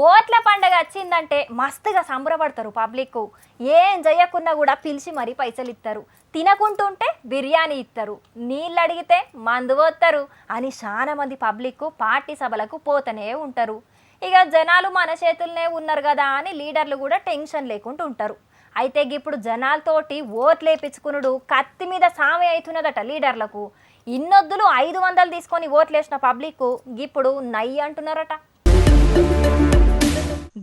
ఓట్ల పండగ వచ్చిందంటే మస్తుగా సంబరపడతారు పబ్లిక్. ఏం చేయకున్నా కూడా పిలిచి మరీ పైసలు ఇస్తారు. తినకుంటుంటే బిర్యానీ ఇస్తారు, నీళ్ళు అడిగితే మందు పోస్తారు అని చాలా మంది పబ్లిక్ పార్టీ సభలకు పోతూనే ఉంటారు. ఇక జనాలు మన చేతుల్నే ఉన్నారు కదా అని లీడర్లు కూడా టెన్షన్ లేకుండా ఉంటారు. అయితే ఇప్పుడు జనాలతోటి ఓట్లు వేయించుకునుడు కత్తి మీద సామె అవుతున్నదట లీడర్లకు. ఇన్నొద్దులు 500 తీసుకొని ఓట్లేసిన పబ్లిక్ ఇప్పుడు నయ్యి అంటున్నారట.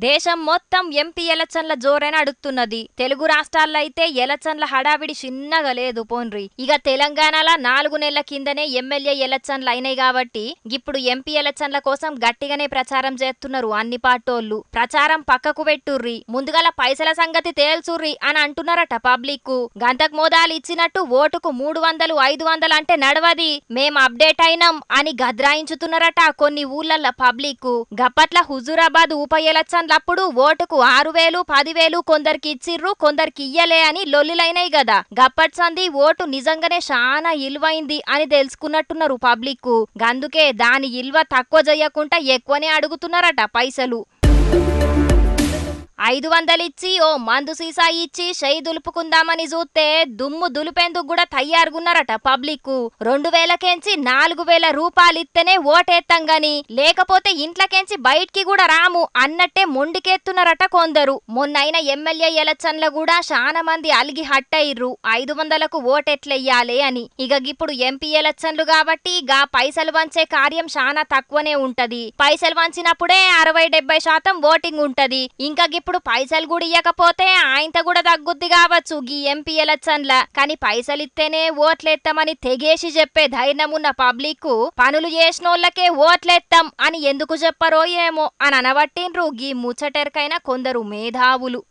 దేశం మొత్తం ఎంపీ ఎలక్షన్ల జోరైన అడుగుతున్నది. తెలుగు రాష్ట్రాల్లో అయితే ఎలక్షన్ల హడావిడి చిన్నగా లేదు పోన్రి. ఇక తెలంగాణలో 4 నెలల కిందనే ఎమ్మెల్యే ఎలక్షన్లు అయినాయి కాబట్టి ఇప్పుడు ఎంపీ ఎలక్షన్ల కోసం గట్టిగానే ప్రచారం చేస్తున్నారు అన్ని పార్టోళ్ళు. ప్రచారం పక్కకు పెట్టుర్రి, ముందుగల పైసల సంగతి తేల్చుర్రి అని అంటున్నారట పబ్లిక్. గంతకు మోదాలు ఇచ్చినట్టు ఓటుకు 300 500 అంటే నడవది, మేం అప్డేట్ అయినాం అని గద్రాయించుతున్నారట కొన్ని ఊళ్ళల్లో పబ్లిక్. గప్పట్ల హుజూరాబాద్ ఉప ఎలక్షన్ అప్పుడు ఓటుకు 6000 10,000 కొందరికి ఇచ్చిర్రు, కొందరికి ఇయ్యలే అని లొల్లిలైనాయి కదా. గప్పటి సంది ఓటు నిజంగానే చాలా ఇల్వైంది అని తెలుసుకున్నట్టున్నారు పబ్లిక్. అందుకే దాని ఇల్వ తక్కువ చేయకుండా ఎక్కువనే అడుగుతున్నారట పైసలు. 500 ఇచ్చి ఓ మందు సీసా ఇచ్చి షెయి దులుపుకుందామని చూస్తే దుమ్ము దులిపేందుకు కూడా తయారుగున్నారట పబ్లిక్. 2000కెంచి 4000 రూపాయలు ఇస్తేనే ఓటేత్తాం గాని లేకపోతే ఇంట్లోకెంచి బయటికి కూడా రాము అన్నట్టే మొండికెత్తున్నారట కొందరు. మొన్నైన ఎమ్మెల్యే ఎలక్షన్లో కూడా చాలా మంది అలిగి హట్టయిర్రు 500కు ఓటెట్లెయ్యాలి అని. ఇక ఇప్పుడు ఎంపీ ఎలక్షన్లు కాబట్టి గా పైసలు వంచే కార్యం చాలా తక్కువనే ఉంటది. పైసలు వంచినప్పుడే 60-70% ఓటింగ్ ఉంటది. ఇంకా ఇప్పుడు పైసలు కూడా ఇయ్యకపోతే ఆయనతో కూడా తగ్గుద్ది కావచ్చు గీ ఎంపీ ఎలక్షన్ల. కానీ పైసలు ఇస్తేనే ఓట్లేస్తామని తెగేసి చెప్పే ధైర్యం ఉన్న పబ్లిక్ పనులు చేసినోళ్ళకే ఓట్లేస్తాం అని ఎందుకు చెప్పరో ఏమో అని అనబట్టిండ్రు గీ ముచ్చటెరకైన కొందరు మేధావులు.